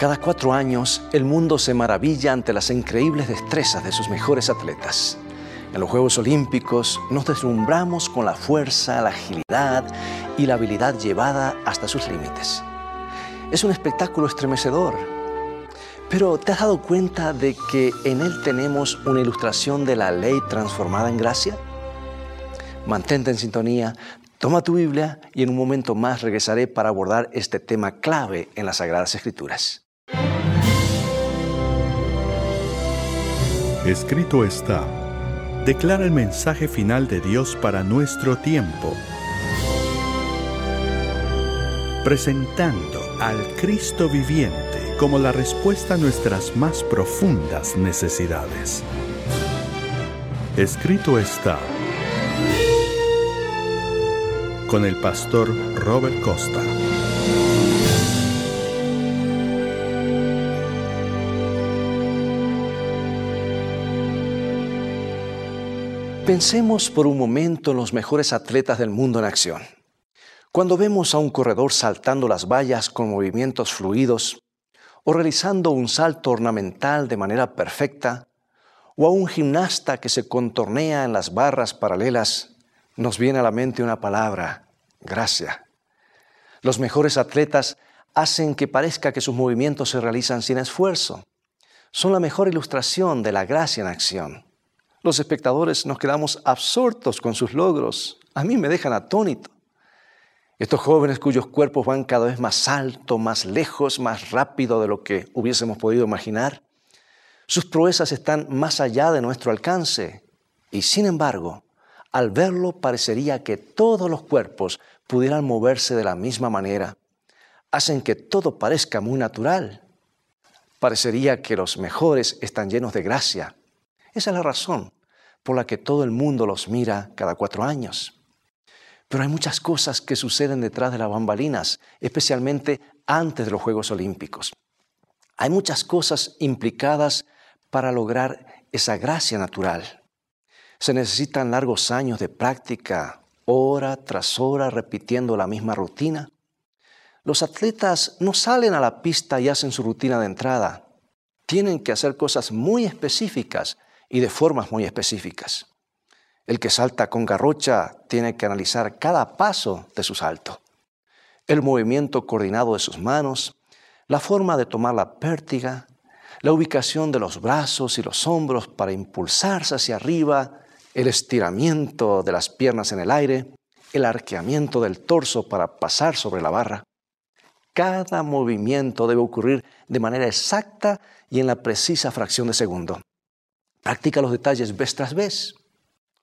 Cada 4 años, el mundo se maravilla ante las increíbles destrezas de sus mejores atletas. En los Juegos Olímpicos nos deslumbramos con la fuerza, la agilidad y la habilidad llevada hasta sus límites. Es un espectáculo estremecedor. Pero ¿te has dado cuenta de que en él tenemos una ilustración de la ley transformada en gracia? Mantente en sintonía, toma tu Biblia y en un momento más regresaré para abordar este tema clave en las Sagradas Escrituras. Escrito está. Declara el mensaje final de Dios para nuestro tiempo. Presentando al Cristo viviente como la respuesta a nuestras más profundas necesidades. Escrito está. Con el pastor Robert Costa. Pensemos por un momento en los mejores atletas del mundo en acción. Cuando vemos a un corredor saltando las vallas con movimientos fluidos, o realizando un salto ornamental de manera perfecta, o a un gimnasta que se contornea en las barras paralelas, nos viene a la mente una palabra: gracia. Los mejores atletas hacen que parezca que sus movimientos se realizan sin esfuerzo. Son la mejor ilustración de la gracia en acción. Los espectadores nos quedamos absortos con sus logros. A mí me dejan atónito. Estos jóvenes cuyos cuerpos van cada vez más alto, más lejos, más rápido de lo que hubiésemos podido imaginar. Sus proezas están más allá de nuestro alcance. Y sin embargo, al verlo parecería que todos los cuerpos pudieran moverse de la misma manera. Hacen que todo parezca muy natural. Parecería que los mejores están llenos de gracia. Esa es la razón por la que todo el mundo los mira cada 4 años. Pero hay muchas cosas que suceden detrás de las bambalinas, especialmente antes de los Juegos Olímpicos. Hay muchas cosas implicadas para lograr esa gracia natural. Se necesitan largos años de práctica, hora tras hora repitiendo la misma rutina. Los atletas no salen a la pista y hacen su rutina de entrada. Tienen que hacer cosas muy específicas y de formas muy específicas. El que salta con garrocha tiene que analizar cada paso de su salto. El movimiento coordinado de sus manos, la forma de tomar la pértiga, la ubicación de los brazos y los hombros para impulsarse hacia arriba, el estiramiento de las piernas en el aire, el arqueamiento del torso para pasar sobre la barra. Cada movimiento debe ocurrir de manera exacta y en la precisa fracción de segundo. Practica los detalles vez tras vez.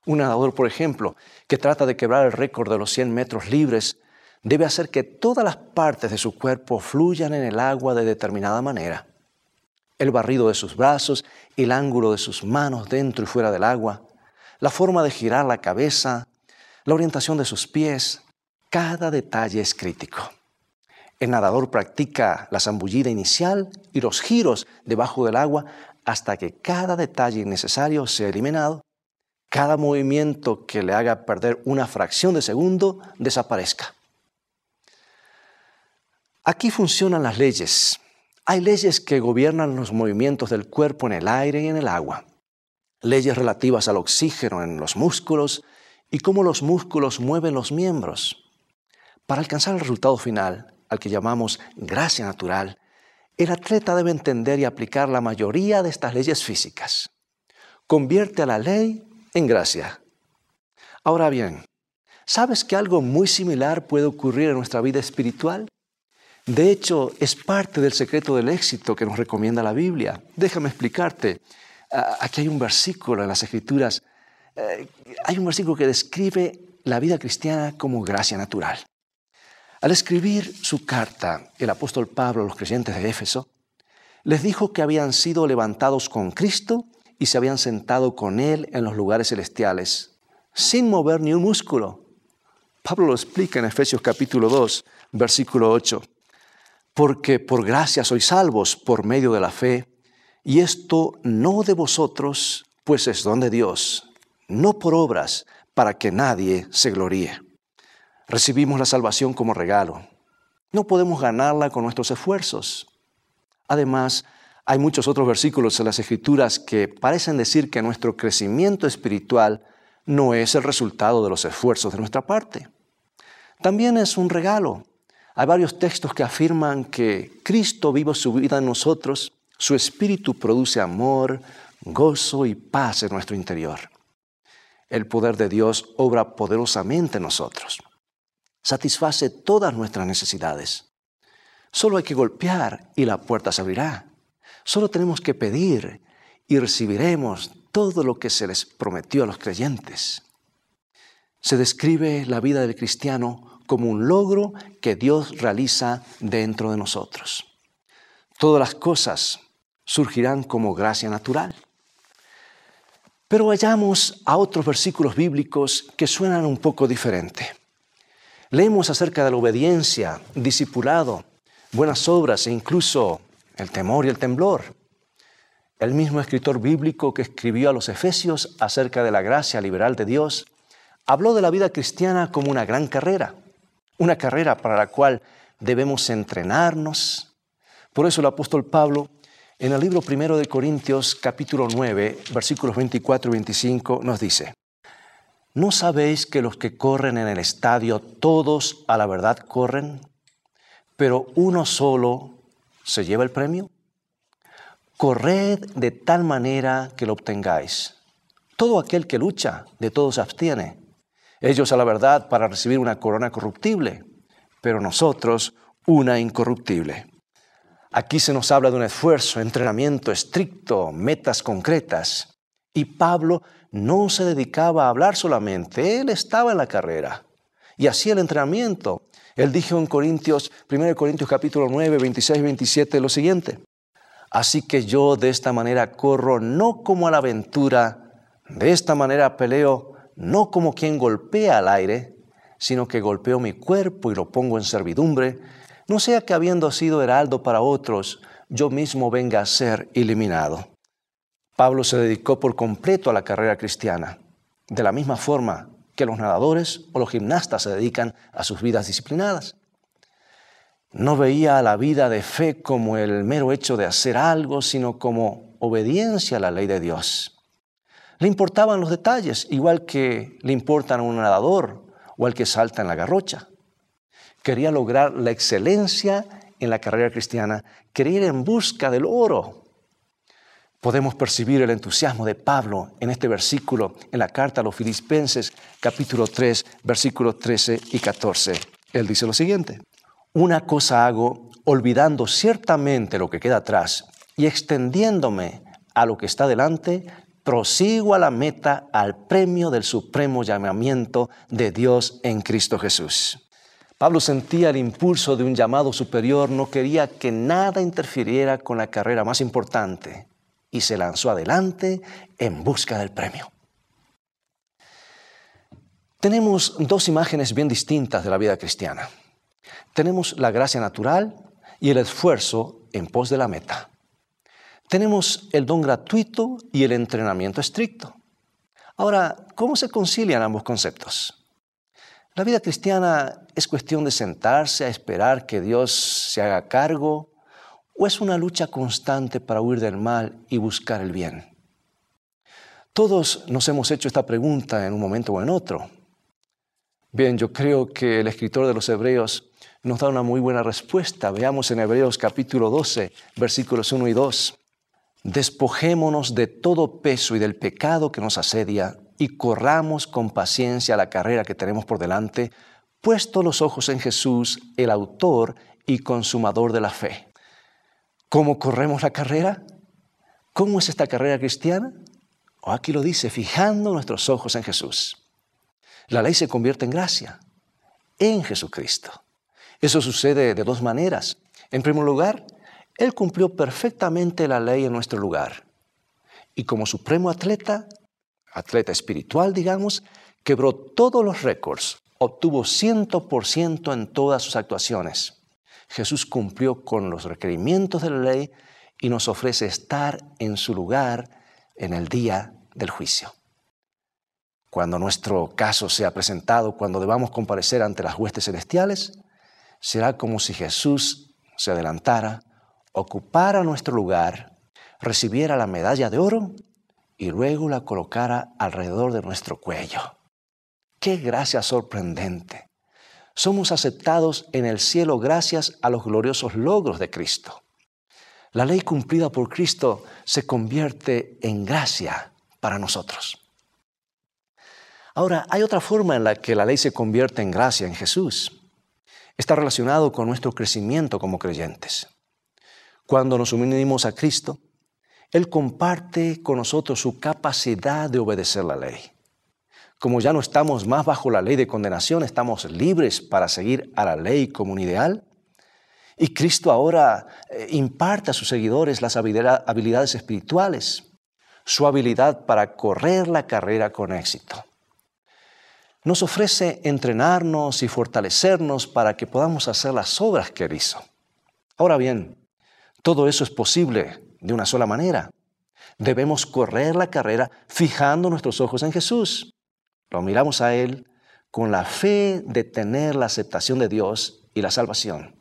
Un nadador, por ejemplo, que trata de quebrar el récord de los 100 metros libres, debe hacer que todas las partes de su cuerpo fluyan en el agua de determinada manera. El barrido de sus brazos, el ángulo de sus manos dentro y fuera del agua, la forma de girar la cabeza, la orientación de sus pies, cada detalle es crítico. El nadador practica la zambullida inicial y los giros debajo del agua hasta que cada detalle innecesario sea eliminado, cada movimiento que le haga perder una fracción de segundo desaparezca. Aquí funcionan las leyes. Hay leyes que gobiernan los movimientos del cuerpo en el aire y en el agua. Leyes relativas al oxígeno en los músculos y cómo los músculos mueven los miembros. Para alcanzar el resultado final, al que llamamos gracia natural, el atleta debe entender y aplicar la mayoría de estas leyes físicas. Convierte a la ley en gracia. Ahora bien, ¿sabes que algo muy similar puede ocurrir en nuestra vida espiritual? De hecho, es parte del secreto del éxito que nos recomienda la Biblia. Déjame explicarte. Aquí hay un versículo en las Escrituras. Hay un versículo que describe la vida cristiana como gracia natural. Al escribir su carta, el apóstol Pablo a los creyentes de Éfeso, les dijo que habían sido levantados con Cristo y se habían sentado con Él en los lugares celestiales, sin mover ni un músculo. Pablo lo explica en Efesios capítulo 2, versículo 8. Porque por gracia sois salvos por medio de la fe, y esto no de vosotros, pues es don de Dios, no por obras, para que nadie se gloríe. Recibimos la salvación como regalo. No podemos ganarla con nuestros esfuerzos. Además, hay muchos otros versículos en las Escrituras que parecen decir que nuestro crecimiento espiritual no es el resultado de los esfuerzos de nuestra parte. También es un regalo. Hay varios textos que afirman que Cristo vive su vida en nosotros, su Espíritu produce amor, gozo y paz en nuestro interior. El poder de Dios obra poderosamente en nosotros. Satisface todas nuestras necesidades. Solo hay que golpear y la puerta se abrirá. Solo tenemos que pedir y recibiremos todo lo que se les prometió a los creyentes. Se describe la vida del cristiano como un logro que Dios realiza dentro de nosotros. Todas las cosas surgirán como gracia natural. Pero vayamos a otros versículos bíblicos que suenan un poco diferente. Leemos acerca de la obediencia, discipulado, buenas obras e incluso el temor y el temblor. El mismo escritor bíblico que escribió a los Efesios acerca de la gracia liberal de Dios, habló de la vida cristiana como una gran carrera, una carrera para la cual debemos entrenarnos. Por eso el apóstol Pablo, en el libro 1 de Corintios, capítulo 9, versículos 24 y 25, nos dice: ¿No sabéis que los que corren en el estadio, todos a la verdad corren, pero uno solo se lleva el premio? Corred de tal manera que lo obtengáis. Todo aquel que lucha, de todo se abstiene. Ellos a la verdad para recibir una corona corruptible, pero nosotros una incorruptible. Aquí se nos habla de un esfuerzo, entrenamiento estricto, metas concretas. Y Pablo no se dedicaba a hablar solamente, él estaba en la carrera y hacía el entrenamiento. Él dijo en 1 Corintios capítulo 9, 26 y 27 lo siguiente: así que yo de esta manera corro, no como a la aventura, de esta manera peleo, no como quien golpea al aire, sino que golpeo mi cuerpo y lo pongo en servidumbre, no sea que habiendo sido heraldo para otros, yo mismo venga a ser eliminado. Pablo se dedicó por completo a la carrera cristiana, de la misma forma que los nadadores o los gimnastas se dedican a sus vidas disciplinadas. No veía a la vida de fe como el mero hecho de hacer algo, sino como obediencia a la ley de Dios. Le importaban los detalles, igual que le importan a un nadador o al que salta en la garrocha. Quería lograr la excelencia en la carrera cristiana, quería ir en busca del oro. Podemos percibir el entusiasmo de Pablo en este versículo, en la carta a los Filipenses, capítulo 3, versículos 13 y 14. Él dice lo siguiente: una cosa hago, olvidando ciertamente lo que queda atrás y extendiéndome a lo que está delante, prosigo a la meta, al premio del supremo llamamiento de Dios en Cristo Jesús. Pablo sentía el impulso de un llamado superior, no quería que nada interfiriera con la carrera más importante y se lanzó adelante en busca del premio. Tenemos dos imágenes bien distintas de la vida cristiana. Tenemos la gracia natural y el esfuerzo en pos de la meta. Tenemos el don gratuito y el entrenamiento estricto. Ahora, ¿cómo se concilian ambos conceptos? La vida cristiana es cuestión de sentarse a esperar que Dios se haga cargo, ¿o es una lucha constante para huir del mal y buscar el bien? Todos nos hemos hecho esta pregunta en un momento o en otro. Bien, yo creo que el escritor de los Hebreos nos da una muy buena respuesta. Veamos en Hebreos capítulo 12, versículos 1 y 2. Despojémonos de todo peso y del pecado que nos asedia y corramos con paciencia la carrera que tenemos por delante, puesto los ojos en Jesús, el autor y consumador de la fe. ¿Cómo corremos la carrera? ¿Cómo es esta carrera cristiana? Aquí lo dice, fijando nuestros ojos en Jesús. La ley se convierte en gracia, en Jesucristo. Eso sucede de dos maneras. En primer lugar, Él cumplió perfectamente la ley en nuestro lugar. Y como supremo atleta espiritual, digamos, quebró todos los récords, obtuvo 100% en todas sus actuaciones. Jesús cumplió con los requerimientos de la ley y nos ofrece estar en su lugar en el día del juicio. Cuando nuestro caso sea presentado, cuando debamos comparecer ante las huestes celestiales, será como si Jesús se adelantara ocupara nuestro lugar, recibiera la medalla de oro y luego la colocara alrededor de nuestro cuello. ¡Qué gracia sorprendente! Somos aceptados en el cielo gracias a los gloriosos logros de Cristo. La ley cumplida por Cristo se convierte en gracia para nosotros. Ahora, hay otra forma en la que la ley se convierte en gracia en Jesús. Está relacionado con nuestro crecimiento como creyentes. Cuando nos unimos a Cristo, Él comparte con nosotros su capacidad de obedecer la ley. Como ya no estamos más bajo la ley de condenación, estamos libres para seguir a la ley como un ideal. Y Cristo ahora imparte a sus seguidores las habilidades espirituales, su habilidad para correr la carrera con éxito. Nos ofrece entrenarnos y fortalecernos para que podamos hacer las obras que Él hizo. Ahora bien, todo eso es posible de una sola manera. Debemos correr la carrera fijando nuestros ojos en Jesús. Lo miramos a Él con la fe de tener la aceptación de Dios y la salvación.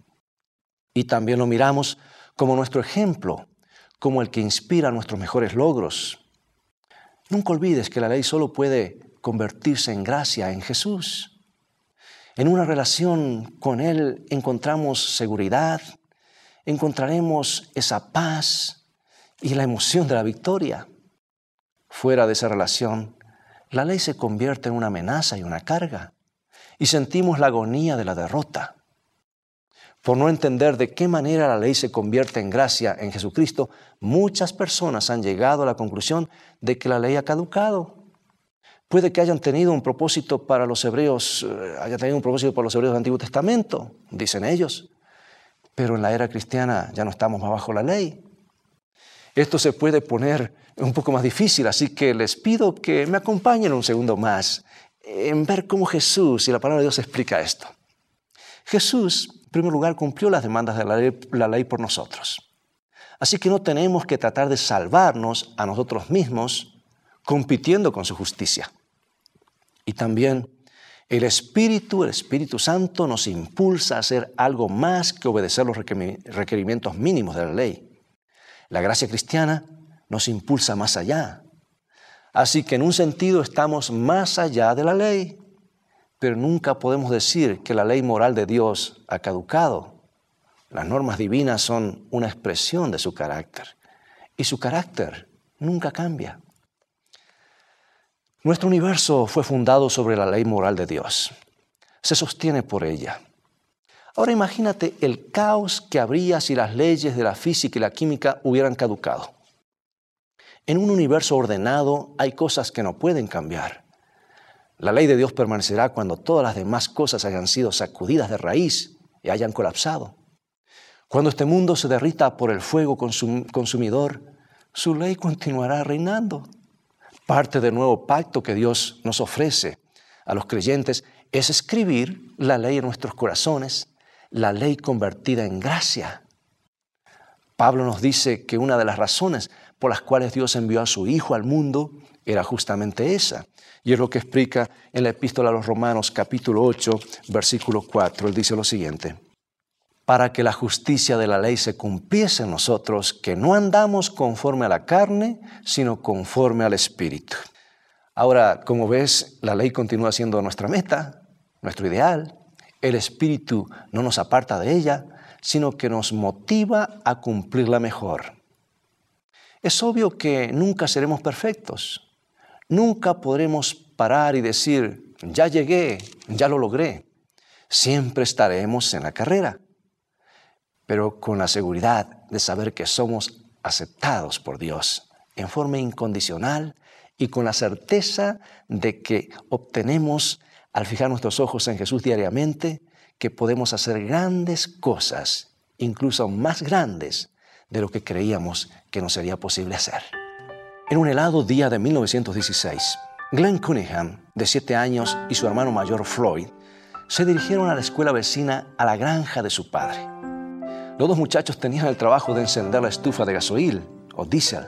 Y también lo miramos como nuestro ejemplo, como el que inspira nuestros mejores logros. Nunca olvides que la ley solo puede convertirse en gracia en Jesús. En una relación con Él encontramos seguridad, encontraremos esa paz y la emoción de la victoria. Fuera de esa relación, la ley se convierte en una amenaza y una carga, y sentimos la agonía de la derrota. Por no entender de qué manera la ley se convierte en gracia en Jesucristo, muchas personas han llegado a la conclusión de que la ley ha caducado. Puede que hayan tenido un propósito para los hebreos, del Antiguo Testamento, dicen ellos, pero en la era cristiana ya no estamos más bajo la ley. Esto se puede poner un poco más difícil, así que les pido que me acompañen un segundo más en ver cómo Jesús y la palabra de Dios explica esto. Jesús, en primer lugar, cumplió las demandas de la ley por nosotros. Así que no tenemos que tratar de salvarnos a nosotros mismos compitiendo con su justicia. Y también el Espíritu Santo nos impulsa a hacer algo más que obedecer los requerimientos mínimos de la ley. La gracia cristiana nos impulsa más allá. Así que en un sentido estamos más allá de la ley, pero nunca podemos decir que la ley moral de Dios ha caducado. Las normas divinas son una expresión de su carácter, y su carácter nunca cambia. Nuestro universo fue fundado sobre la ley moral de Dios. Se sostiene por ella. Ahora imagínate el caos que habría si las leyes de la física y la química hubieran caducado. En un universo ordenado hay cosas que no pueden cambiar. La ley de Dios permanecerá cuando todas las demás cosas hayan sido sacudidas de raíz y hayan colapsado. Cuando este mundo se derrita por el fuego consumidor, su ley continuará reinando. Parte del nuevo pacto que Dios nos ofrece a los creyentes es escribir la ley en nuestros corazones, la ley convertida en gracia. Pablo nos dice que una de las razones por las cuales Dios envió a su Hijo al mundo era justamente esa. Y es lo que explica en la Epístola a los Romanos, capítulo 8, versículo 4. Él dice lo siguiente: para que la justicia de la ley se cumpliese en nosotros, que no andamos conforme a la carne, sino conforme al Espíritu. Ahora, como ves, la ley continúa siendo nuestra meta, nuestro ideal. El Espíritu no nos aparta de ella, sino que nos motiva a cumplirla mejor. Es obvio que nunca seremos perfectos. Nunca podremos parar y decir, ya llegué, ya lo logré. Siempre estaremos en la carrera, pero con la seguridad de saber que somos aceptados por Dios en forma incondicional y con la certeza de que obtenemos, al fijar nuestros ojos en Jesús diariamente, que podemos hacer grandes cosas, incluso más grandes de lo que creíamos que nos sería posible hacer. En un helado día de 1916, Glenn Cunningham, de 7 años, y su hermano mayor Floyd, se dirigieron a la escuela vecina a la granja de su padre. Los dos muchachos tenían el trabajo de encender la estufa de gasoil o diésel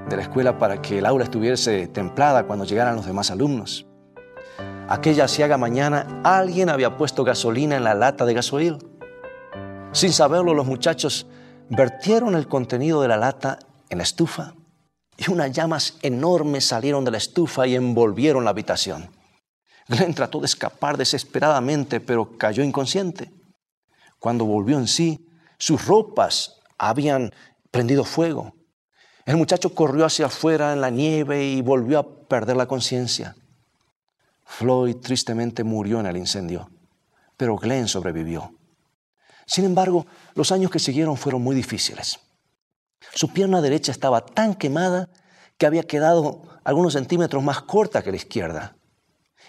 de la escuela para que el aula estuviese templada cuando llegaran los demás alumnos. Aquella aciaga mañana, alguien había puesto gasolina en la lata de gasoil. Sin saberlo, los muchachos vertieron el contenido de la lata en la estufa y unas llamas enormes salieron de la estufa y envolvieron la habitación. Glenn trató de escapar desesperadamente, pero cayó inconsciente. Cuando volvió en sí, sus ropas habían prendido fuego. El muchacho corrió hacia afuera en la nieve y volvió a perder la conciencia. Floyd tristemente murió en el incendio, pero Glenn sobrevivió. Sin embargo, los años que siguieron fueron muy difíciles. Su pierna derecha estaba tan quemada que había quedado algunos centímetros más corta que la izquierda.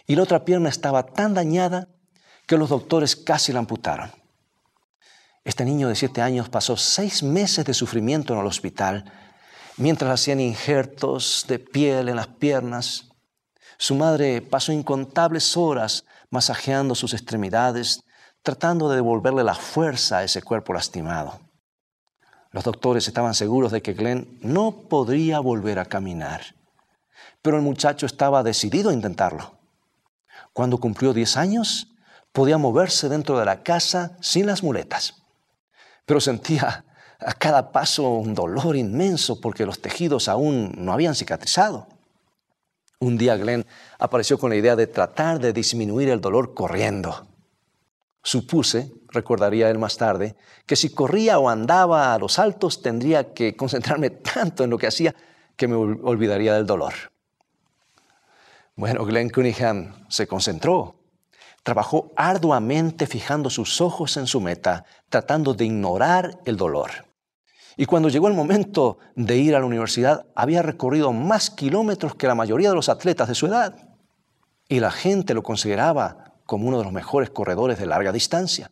Y la otra pierna estaba tan dañada que los doctores casi la amputaron. Este niño de 7 años pasó 6 meses de sufrimiento en el hospital mientras hacían injertos de piel en las piernas. Su madre pasó incontables horas masajeando sus extremidades, tratando de devolverle la fuerza a ese cuerpo lastimado. Los doctores estaban seguros de que Glenn no podría volver a caminar, pero el muchacho estaba decidido a intentarlo. Cuando cumplió 10 años, podía moverse dentro de la casa sin las muletas, pero sentía a cada paso un dolor inmenso porque los tejidos aún no habían cicatrizado. Un día Glenn apareció con la idea de tratar de disminuir el dolor corriendo. Supuse, recordaría él más tarde, que si corría o andaba a los saltos tendría que concentrarme tanto en lo que hacía que me olvidaría del dolor. Bueno, Glenn Cunningham se concentró. Trabajó arduamente fijando sus ojos en su meta, tratando de ignorar el dolor. Y cuando llegó el momento de ir a la universidad, había recorrido más kilómetros que la mayoría de los atletas de su edad. Y la gente lo consideraba como uno de los mejores corredores de larga distancia.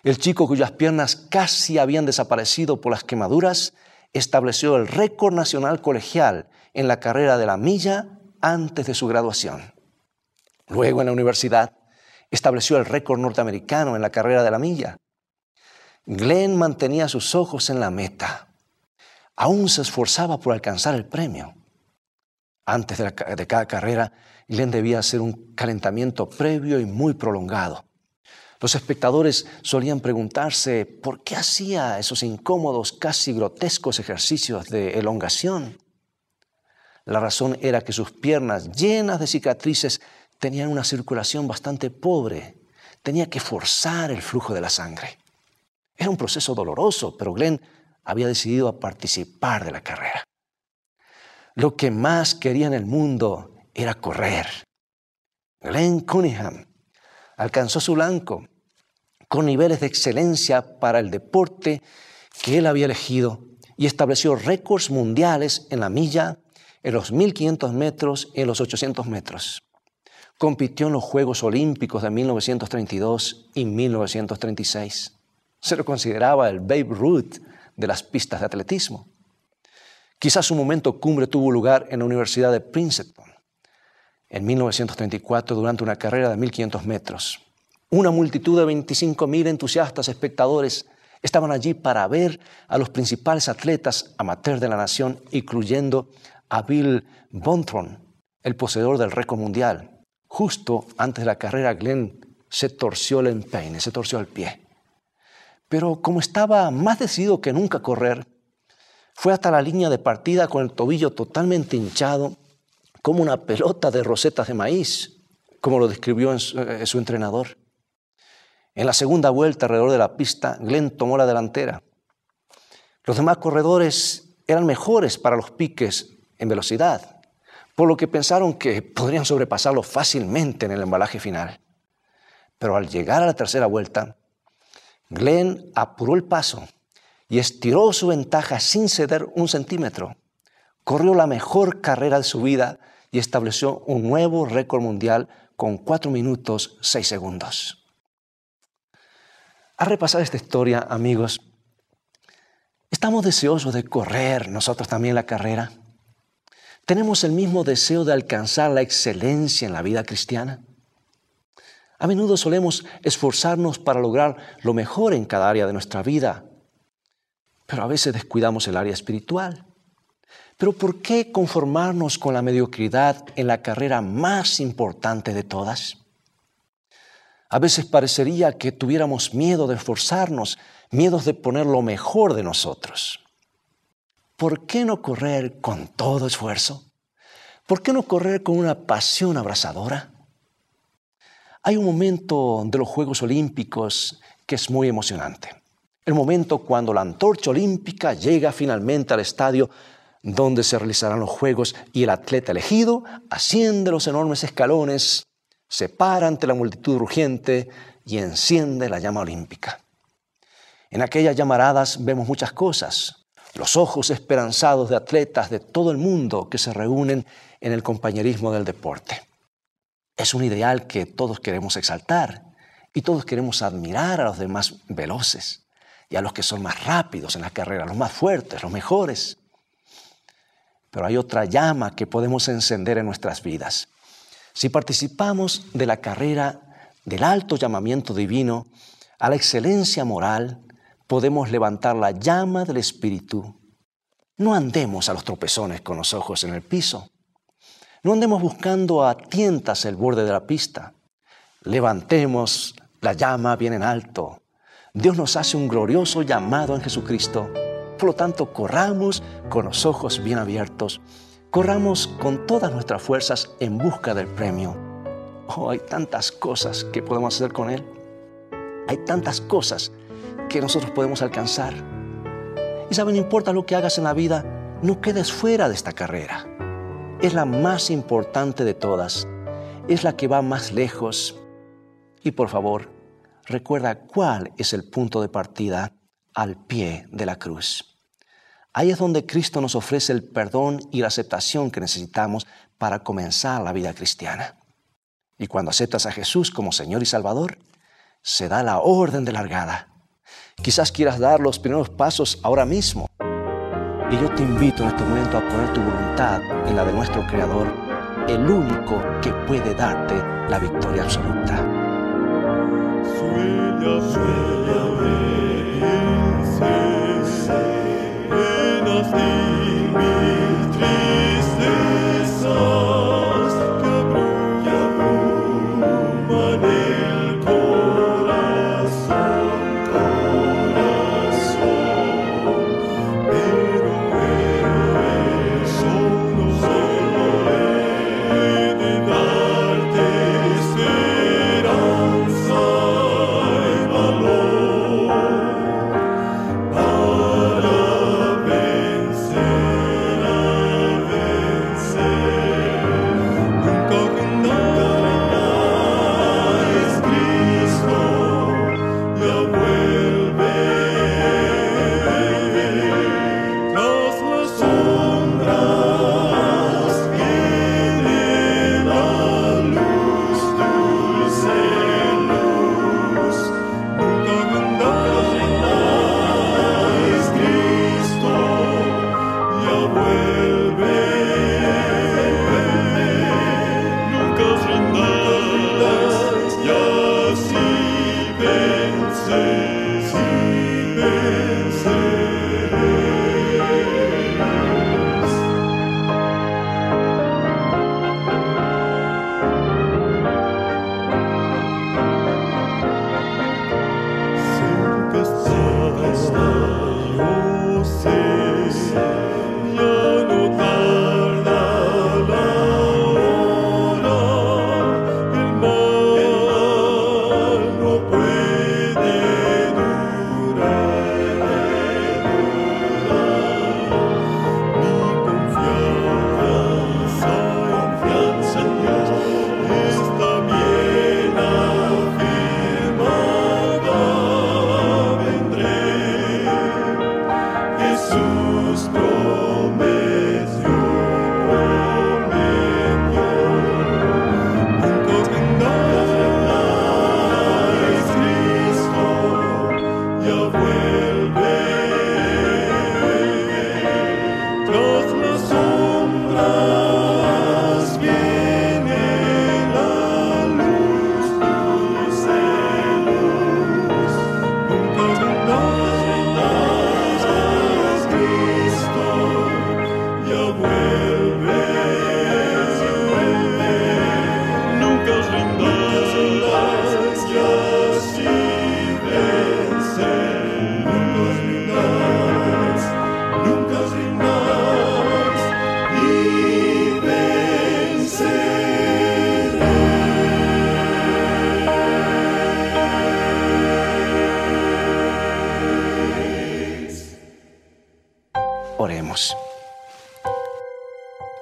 El chico cuyas piernas casi habían desaparecido por las quemaduras, estableció el récord nacional colegial en la carrera de la milla antes de su graduación. Luego en la universidad estableció el récord norteamericano en la carrera de la milla. Glenn mantenía sus ojos en la meta. Aún se esforzaba por alcanzar el premio. Antes de cada carrera, Glenn debía hacer un calentamiento previo y muy prolongado. Los espectadores solían preguntarse por qué hacía esos incómodos, casi grotescos ejercicios de elongación. La razón era que sus piernas, llenas de cicatrices, tenían una circulación bastante pobre. Tenía que forzar el flujo de la sangre. Era un proceso doloroso, pero Glenn había decidido participar de la carrera. Lo que más quería en el mundo era correr. Glenn Cunningham alcanzó su blanco con niveles de excelencia para el deporte que él había elegido y estableció récords mundiales en la milla, en los 1.500 metros y en los 800 metros. Compitió en los Juegos Olímpicos de 1932 y 1936. Se lo consideraba el Babe Ruth de las pistas de atletismo. Quizás su momento cumbre tuvo lugar en la Universidad de Princeton en 1934 durante una carrera de 1.500 metros. Una multitud de 25.000 entusiastas espectadores estaban allí para ver a los principales atletas amateurs de la nación, incluyendo a Bill Bonthron, el poseedor del récord mundial. Justo antes de la carrera, Glenn se torció el empeine, se torció el pie. Pero como estaba más decidido que nunca a correr, fue hasta la línea de partida con el tobillo totalmente hinchado, como una pelota de rosetas de maíz, como lo describió su entrenador. En la segunda vuelta alrededor de la pista, Glenn tomó la delantera. Los demás corredores eran mejores para los piques en velocidad, por lo que pensaron que podrían sobrepasarlo fácilmente en el embalaje final. Pero al llegar a la tercera vuelta, Glenn apuró el paso y estiró su ventaja sin ceder un centímetro. Corrió la mejor carrera de su vida y estableció un nuevo récord mundial con 4 minutos 6 segundos. Al repasar esta historia, amigos, ¿estamos deseosos de correr nosotros también la carrera? ¿Tenemos el mismo deseo de alcanzar la excelencia en la vida cristiana? A menudo solemos esforzarnos para lograr lo mejor en cada área de nuestra vida, pero a veces descuidamos el área espiritual. ¿Pero por qué conformarnos con la mediocridad en la carrera más importante de todas? A veces parecería que tuviéramos miedo de esforzarnos, miedos de poner lo mejor de nosotros. ¿Por qué no correr con todo esfuerzo? ¿Por qué no correr con una pasión abrasadora? Hay un momento de los Juegos Olímpicos que es muy emocionante. El momento cuando la antorcha olímpica llega finalmente al estadio donde se realizarán los Juegos y el atleta elegido asciende los enormes escalones, se para ante la multitud rugiente y enciende la llama olímpica. En aquellas llamaradas vemos muchas cosas. Los ojos esperanzados de atletas de todo el mundo que se reúnen en el compañerismo del deporte. Es un ideal que todos queremos exaltar y todos queremos admirar a los demás veloces y a los que son más rápidos en la carrera, los más fuertes, los mejores. Pero hay otra llama que podemos encender en nuestras vidas. Si participamos de la carrera del alto llamamiento divino a la excelencia moral, podemos levantar la llama del Espíritu. No andemos a los tropezones con los ojos en el piso. No andemos buscando a tientas el borde de la pista. Levantemos la llama bien en alto. Dios nos hace un glorioso llamado en Jesucristo. Por lo tanto, corramos con los ojos bien abiertos. Corramos con todas nuestras fuerzas en busca del premio. Oh, hay tantas cosas que podemos hacer con Él. Hay tantas cosas que nosotros podemos alcanzar. Y saben, no importa lo que hagas en la vida, no quedes fuera de esta carrera. Es la más importante de todas. Es la que va más lejos. Y por favor, recuerda cuál es el punto de partida al pie de la cruz. Ahí es donde Cristo nos ofrece el perdón y la aceptación que necesitamos para comenzar la vida cristiana. Y cuando aceptas a Jesús como Señor y Salvador, se da la orden de largada. Quizás quieras dar los primeros pasos ahora mismo. Y yo te invito en este momento a poner tu voluntad en la de nuestro Creador, el único que puede darte la victoria absoluta. Sueña, llenas de mis tristezas que abruman el corazón, pero eso no puede darte esperanza y valor para vencer a vencer. Nunca rendáis, Cristo ya vuelve. Tras las sombras viene la luz, dulce luz. Nunca rendáis, Cristo ya vuelve. Nunca os rindáis, ya si vences, si venceréis. Cerca está, yo sé, ya no tarda la hora. El mal no puede durar. Mi confianza en Dios está bien afirmada. Vendré. Jesús prometió. Nunca os rendáis, Cristo ya vuelve. Tras las sombras viene la luz, dulce luz. Nunca os rendáis, Cristo Oremos.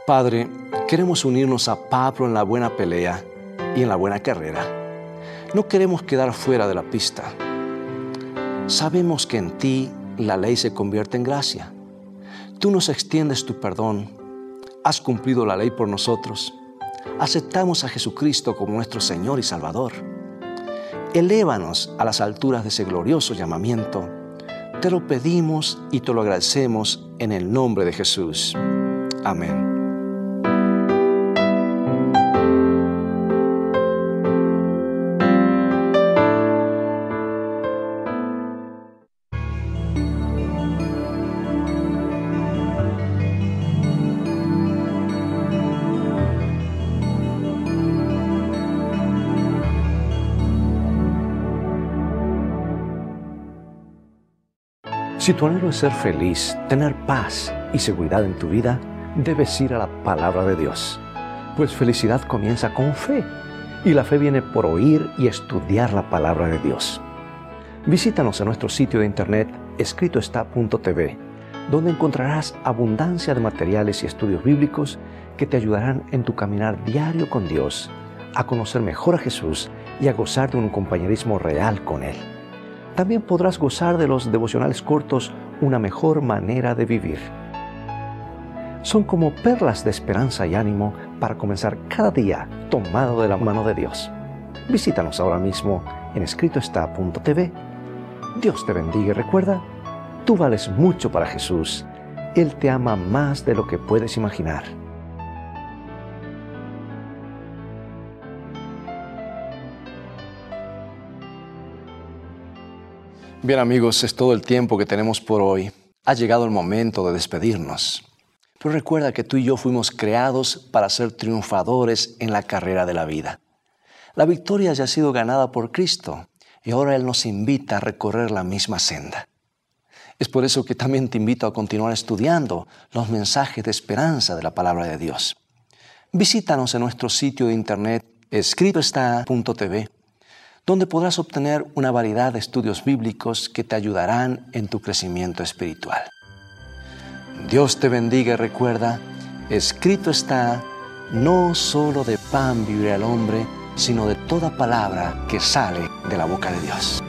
Padre, queremos unirnos a Pablo en la buena pelea y en la buena carrera. No queremos quedar fuera de la pista. Sabemos que en ti la ley se convierte en gracia. Tú nos extiendes tu perdón. Has cumplido la ley por nosotros. Aceptamos a Jesucristo como nuestro Señor y Salvador. Elévanos a las alturas de ese glorioso llamamiento. Te lo pedimos y te lo agradecemos en el nombre de Jesús. Amén. Si tu anhelo es ser feliz, tener paz y seguridad en tu vida, debes ir a la palabra de Dios. Pues felicidad comienza con fe, y la fe viene por oír y estudiar la palabra de Dios. Visítanos en nuestro sitio de internet escritoestá.tv, donde encontrarás abundancia de materiales y estudios bíblicos que te ayudarán en tu caminar diario con Dios, a conocer mejor a Jesús y a gozar de un compañerismo real con Él. También podrás gozar de los devocionales cortos, Una mejor manera de vivir. Son como perlas de esperanza y ánimo para comenzar cada día tomado de la mano de Dios. Visítanos ahora mismo en escritoestá.tv. Dios te bendiga y recuerda, tú vales mucho para Jesús. Él te ama más de lo que puedes imaginar. Bien amigos, es todo el tiempo que tenemos por hoy. Ha llegado el momento de despedirnos. Pero recuerda que tú y yo fuimos creados para ser triunfadores en la carrera de la vida. La victoria ya ha sido ganada por Cristo y ahora Él nos invita a recorrer la misma senda. Es por eso que también te invito a continuar estudiando los mensajes de esperanza de la palabra de Dios. Visítanos en nuestro sitio de internet escritoestá.tv, donde podrás obtener una variedad de estudios bíblicos que te ayudarán en tu crecimiento espiritual. Dios te bendiga y recuerda, escrito está, no solo de pan vivirá el hombre, sino de toda palabra que sale de la boca de Dios.